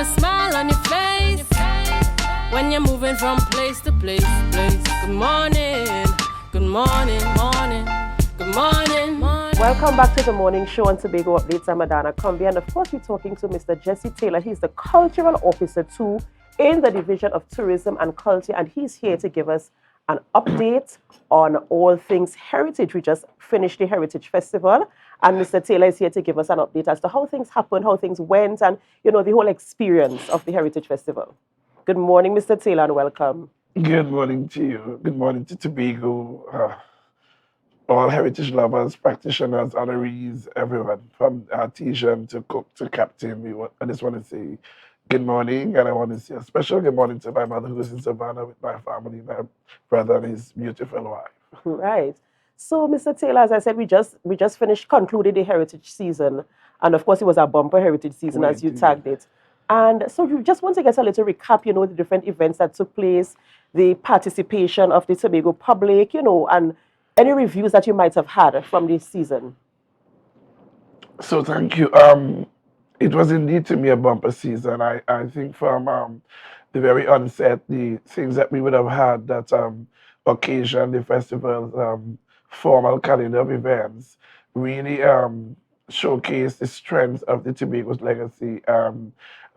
a smile on your face when you're moving from place to place. Good morning, good morning, morning, good morning, morning. Welcome back to the morning show on Tobago Updates. I'm Adanna Combie, and of course we're talking to Mr. Jesse Taylor. He's the Cultural Officer too in the Division of Tourism and Culture, and he's here to give us an update on all things heritage. We just finished the Heritage Festival, and Mr. Taylor is here to give us an update as to how things happened, how things went, and the whole experience of the Heritage Festival. Good morning, Mr. Taylor, and welcome. Good morning to you. Good morning to Tobago, all heritage lovers, practitioners, honorees, everyone, from artisan to cook to captain. I just want to say good morning, and I want to say a special good morning to my mother who's in Savannah with my family, my brother and his beautiful wife. Right. So, Mr. Taylor, as I said, we just finished concluded the heritage season, and of course, it was a bumper heritage season as you tagged it. And so, we just want to get a little recap, the different events that took place, the participation of the Tobago public, and any reviews that you might have had from this season. So, thank you. It was indeed to me a bumper season. I think from the very onset, the things that we would have had that occasion the festival's formal calendar of events really showcase the strength of the Tobago's legacy,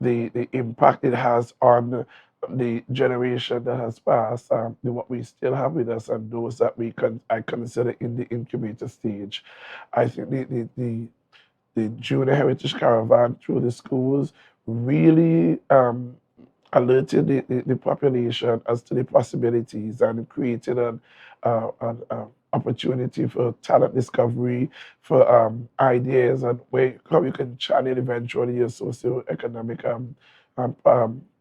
the impact it has on the generation that has passed, what we still have with us, and those that I consider in the incubator stage. I think the Junior Heritage Caravan through the schools really alerted the population as to the possibilities and created an opportunity for talent discovery, for ideas and how you can channel eventually your socio-economic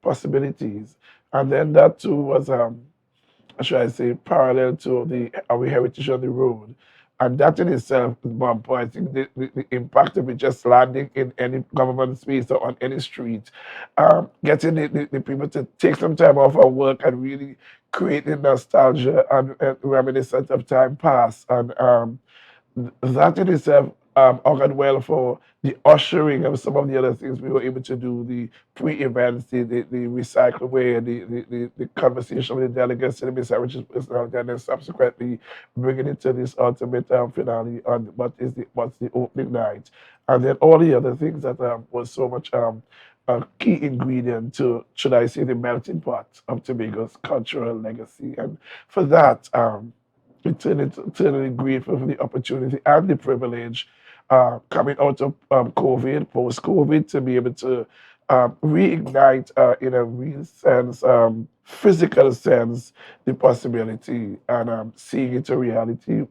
possibilities. And then that too was, should I say, parallel to our heritage on the road. And that in itself is bumper. I think the impact of it just landing in any government space or on any street, getting the people to take some time off of work and really create the nostalgia and reminiscence of time past. And that in itself augured well for the ushering of some of the other things we were able to do, the pre-events, the recycle way, the conversation with the delegates to the Miss Heritage personality, and then subsequently bringing it to this ultimate finale on what's the opening night. And then all the other things that was so much a key ingredient to, should I say, the melting pot of Tobago's cultural legacy. And for that, eternally grateful for the opportunity and the privilege coming out of COVID, post-COVID, to be able to reignite in a real sense, physical sense, the possibility, and seeing it a reality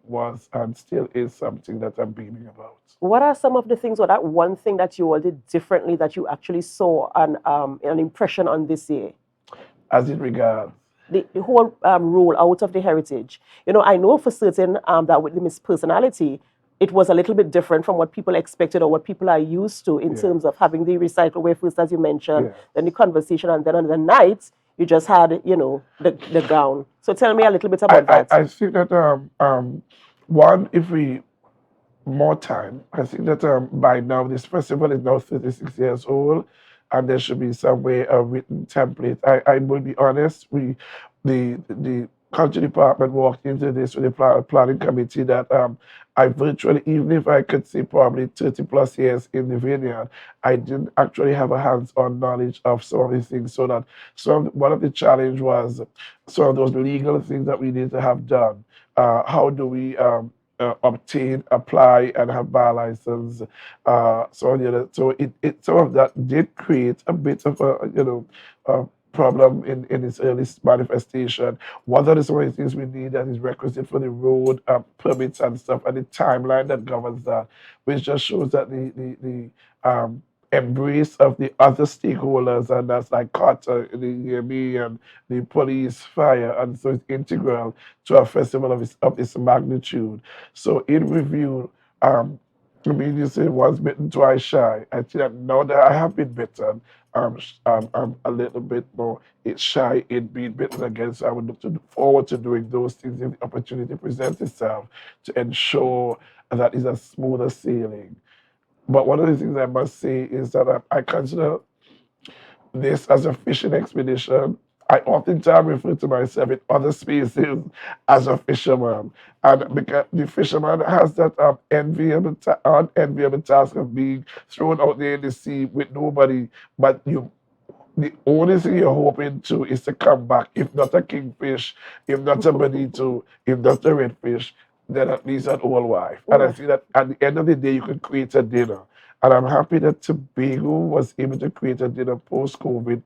was and still is something that I'm beaming about. What are some of the things, or that one thing that you all did differently that you actually saw an impression on this year? As it regards the whole roll out of the heritage. I know for certain that with the Miss Personality, it was a little bit different from what people expected or what people are used to in terms of having the recycle way first, as you mentioned, then the conversation, and then on the night, you just had, the gown. So tell me a little bit about that. I think that, one, if we more time, I think that by now, this festival is now 36 years old, and there should be some way a written template. I will be honest, the culture department walked into this with a planning committee that I virtually, even if I could say probably 30 plus years in the vineyard, I didn't actually have a hands-on knowledge of some of these things. So that one of the challenge was some of those legal things that we need to have done. How do we obtain, apply, and have bar license? So some of that did create a bit of a problem in its early manifestation. What are some of the things we need that is requisite for the road permits and stuff, and the timeline that governs that, which just shows that the embrace of the other stakeholders, and that's like Carter, the EME, and the police, fire, and so it's integral to a festival of this magnitude. So in review, I mean, you say once bitten, twice shy. I think that now that I have been bitten, I'm a little bit more shy in being bitten again. So I would look forward to doing those things if the opportunity presents itself to ensure that it's a smoother sailing. But one of the things I must say is that I consider this as a fishing expedition. I oftentimes refer to myself in other spaces as a fisherman. And because the fisherman has that unenviable task of being thrown out there in the sea with nobody, but the only thing you're hoping to is to come back. If not a kingfish, if not a bonito, if not a redfish, then at least an old wife. And I Right. see that at the end of the day, you can create a dinner. And I'm happy that Tobago was able to create a dinner post-COVID,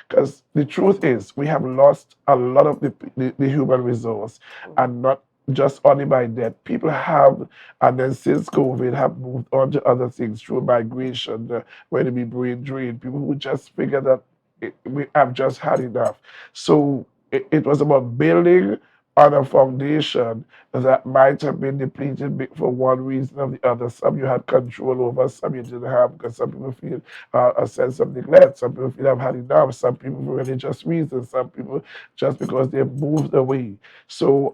because the truth is, we have lost a lot of the human resource, and not just only by death. People have, and then since COVID, have moved on to other things through migration, whether it be brain drain, people who just figure that we have just had enough. So it was about building on a foundation that might have been depleted for one reason or the other. Some you had control over, some you didn't have, because some people feel a sense of neglect, some people feel I've had enough, some people for religious reasons, some people just because they moved away. So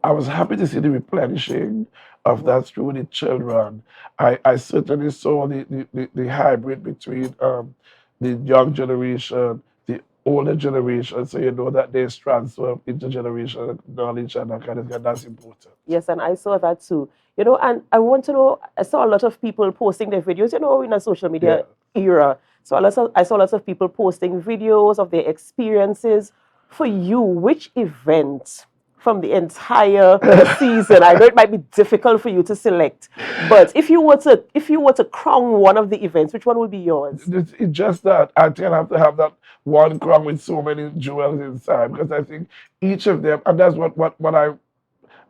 I was happy to see the replenishing of that through the children. I certainly saw the hybrid between the young generation, the older generation, so you know that there's transfer of intergenerational knowledge and that kind of thing. That's important. Yes, and I saw that too. And I want to know, I saw a lot of people posting their videos, in a social Yeah. media era. So I saw lots of people posting videos of their experiences. For you, which event from the entire season? I know it might be difficult for you to select, but if you were to crown one of the events, which one would be yours? It's just that I think I have to have that one crown with so many jewels inside, because I think each of them, and that's what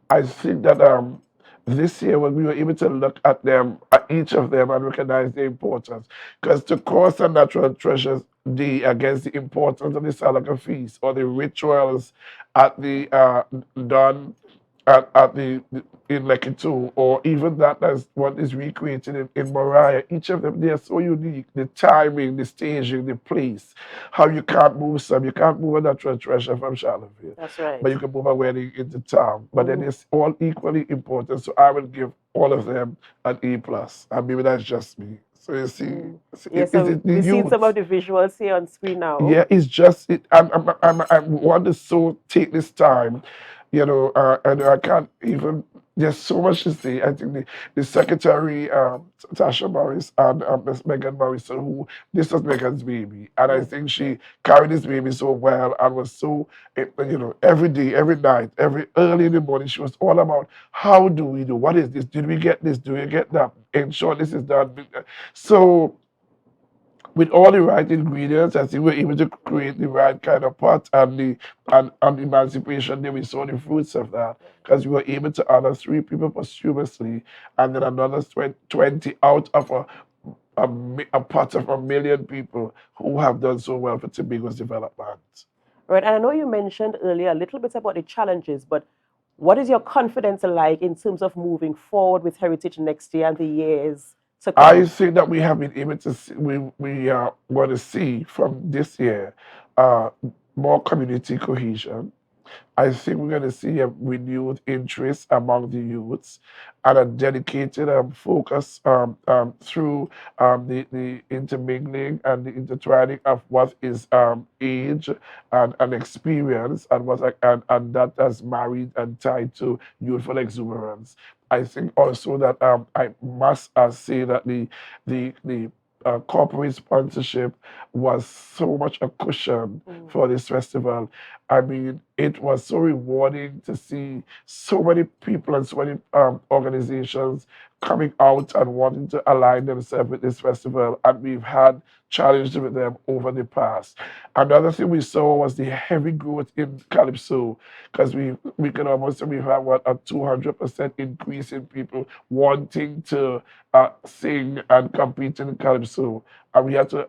I think that this year when we were able to look at them, at each of them, and recognize their importance, because to cross a natural treasures day against the importance of the Salaka feast or the rituals at the done at the in Lekitu, or even that's what is recreated in Moriah. Each of them, they are so unique. The timing, the staging, the place, how you can't move some. You can't move a natural treasure from Charlottesville, That's right. but you can move a wedding into town. But then Mhm. it's all equally important. So I will give all of them an A plus. And maybe that's just me. So you see, Yeah, is so it the we've seen some of youth? the visuals here on screen now. Yeah, it's just it. I want to so take this time, and I can't even. There's so much to say. I think the secretary, Tasha Morris, and Miss Megan Morrison, who this was Megan's baby, and I think she carried this baby so well and was so, every day, every night, every early in the morning, she was all about how do we do? What is this? Did we get this? Do we get that? Ensure this is done. So with all the right ingredients, I think we're able to create the right kind of pot, and and emancipation. Then we saw the fruits of that, because we were able to honor three people posthumously, and then another 20 out of a pot of 1 million people who have done so well for Tobago's development. Right, and I know you mentioned earlier a little bit about the challenges, but what is your confidence like in terms of moving forward with Heritage next year and the years to I come? think that we have been able to see, we want to see from this year uh, more community cohesion. I think we're going to see a renewed interest among the youths, and a dedicated focus through the intermingling and the intertwining of what is age and experience, and and that has married and tied to youthful exuberance. I think also that I must say that the corporate sponsorship was so much a cushion for this festival. I mean, it was so rewarding to see so many people and so many organizations coming out and wanting to align themselves with this festival. And we've had challenges with them over the past. Another thing we saw was the heavy growth in Calypso, because we can almost say we've had what, a 200% increase in people wanting to sing and compete in Calypso. And we had to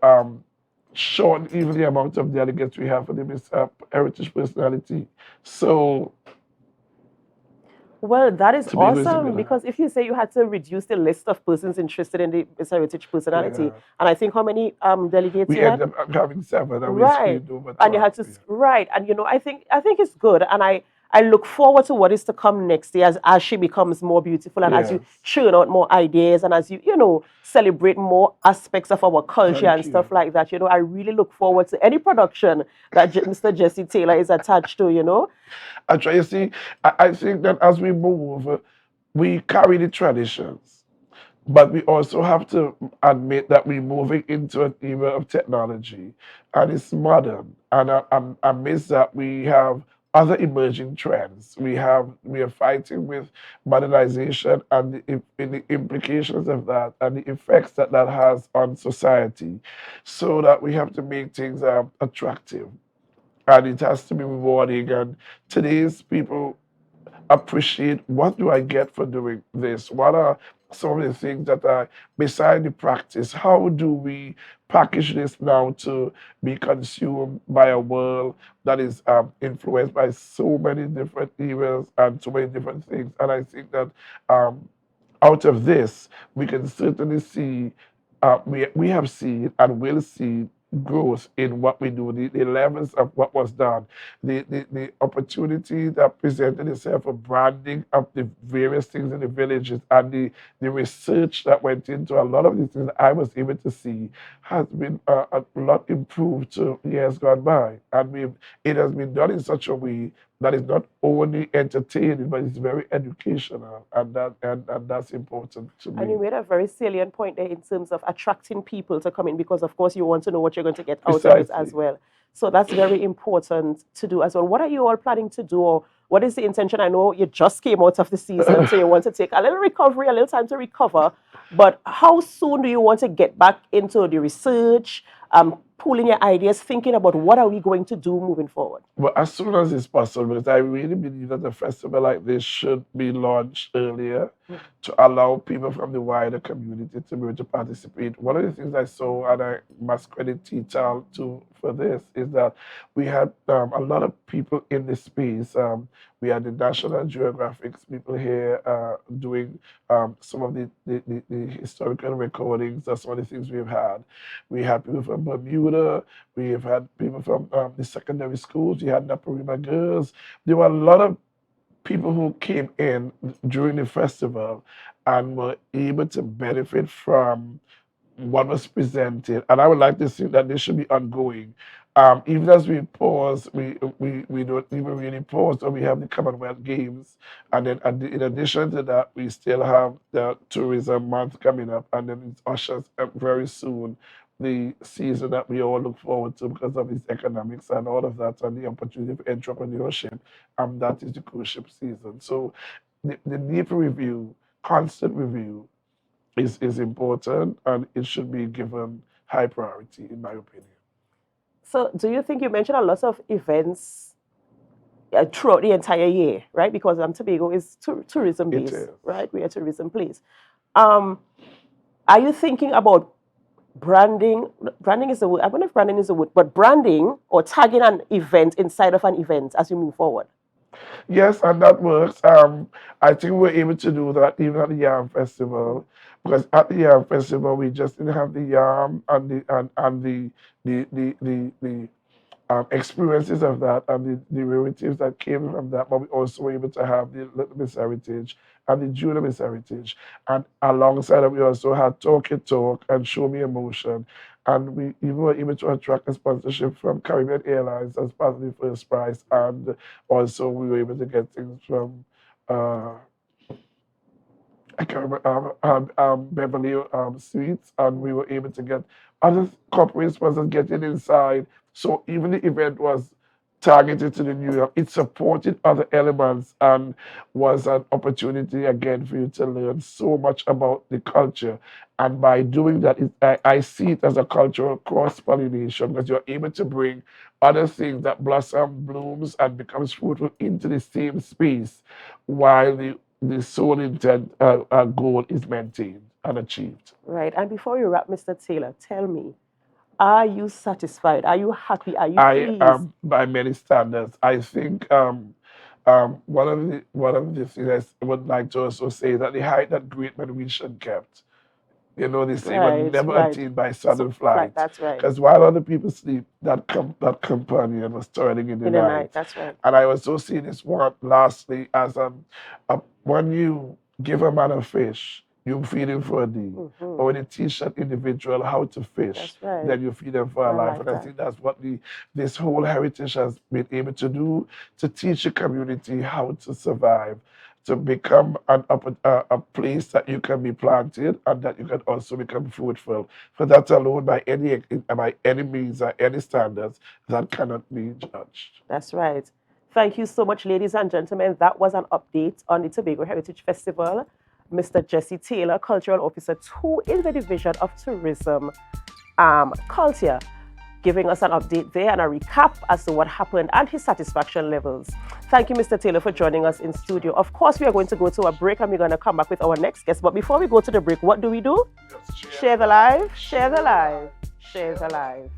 shorten even the amount of delegates we have for the Miss Heritage Personality. So Well, that is Tobago is the awesome winner. because if you say you had to reduce the list of persons interested in the Miss Heritage personality, Yeah. and I think how many delegates We you had? ended up having 7, and we Right. screamed over And you 12. had to Yeah. right, and I think it's good, and I look forward to what is to come next year as she becomes more beautiful and as you Yes. churn out more ideas and as you celebrate more aspects of our culture and Thank you. stuff like that. I really look forward to any production that Mr. Jesse Taylor is attached to. Actually, you see, I think that as we move, we carry the traditions, but we also have to admit that we're moving into an era of technology and it's modern. And amidst that, we have other emerging trends. We are fighting with modernization and the implications of that and the effects that that has on society, so that we have to make things attractive and it has to be rewarding. And today's people appreciate, what do I get for doing this? What are some of the things that are beside the practice? How do we package this now to be consumed by a world that is influenced by so many different eras and so many different things? And I think that um, out of this, we can certainly see, we have seen and will see growth in what we do, the levels of what was done, the opportunity that presented itself for branding of the various things in the villages, and the research that went into a lot of these things that I was able to see has been a lot improved to years gone by. And it has been done in such a way that is not only entertaining, but it's very educational, and that's important to And you me. made a very salient point there in terms of attracting people to come in because, of course, you want to know what you're going to get out of it as Precisely. well. So that's very important to do as well. What are you all planning to do, or what is the intention? I know you just came out of the season, so you want to take a little recovery, a little time to recover. But how soon do you want to get back into the research, pooling your ideas, thinking about what are we going to do moving forward? But as soon as it's possible, because I really believe that a festival like this should be launched earlier to allow people from the wider community to be able to participate. One of the things I saw, and I must credit T-Tal too for this, is that we had a lot of people in the space. We had the National Geographic people here doing some of the historical recordings of some of the things we've had. We had people from Bermuda. We have had people from the secondary schools. We had Naparima girls. There were a lot of people who came in during the festival and were able to benefit from what was presented. And I would like to see that this should be ongoing. Even as we pause, we don't even really pause, or we have the Commonwealth Games. And then in addition to that, we still have the tourism month coming up. And then it ushers up very soon the season that we all look forward to because of its economics and all of that and the opportunity for entrepreneurship. That is the cruise ship season. So the need for review, constant review, is important and it should be given high priority, in my opinion. So, do you think you mentioned a lot of events throughout the entire year, right? Because Tobago is tourism It based, is. right? We are a tourism place. Um, are you thinking about branding? Branding is the word. I don't know if branding is the word, but branding or tagging an event inside of an event as you move forward. Yes, and that works. I think we're able to do that even at the Yam Festival, because at the Yam Festival we just didn't have the yam and the experiences of that and the derivatives that came from that, but we also were able to have the Little Miss Heritage and the Junior Miss Heritage. And alongside that, we also had Talk It Talk and Show Me Emotion. And we even were able to attract a sponsorship from Caribbean Airlines as part of the first prize. And also we were able to get things from uh, I can't remember, Beverly Suites, and we were able to get other corporate sponsors getting inside. So even the event was targeted to the New York. It supported other elements and was an opportunity again for you to learn so much about the culture. And by doing that, I see it as a cultural cross pollination because you're able to bring other things that blossom, blooms, and becomes fruitful into the same space while the sole intent goal is maintained and achieved. Right. And before you wrap, Mr. Taylor, tell me, are you satisfied? Are you happy? Are you I pleased? by many standards, I think one of the things I would like to also say is that the height that great men reached and kept You know, they say were never attained by sudden flight. That's right. Because while other people sleep, that companion was toiling in the night. That's right. And I also see this one lastly as when you give a man a fish, you feed him for a day. Or when you teach an individual how to fish, then you feed them for a life. And I think that's what this whole heritage has been able to do, to teach a community how to survive, to become a place that you can be planted and that you can also become fruitful. For that alone, by any means or any standards, that cannot be judged. That's right. Thank you so much, ladies and gentlemen. That was an update on the Tobago Heritage Festival. Mr. Jesse Taylor, Cultural Officer 2 in the Division of Tourism Culture, giving us an update there and a recap as to what happened and his satisfaction levels. Thank you, Mr. Taylor, for joining us in studio. Of course, we are going to go to a break and we're going to come back with our next guest. But before we go to the break, what do? Share the live, share the live, share the live.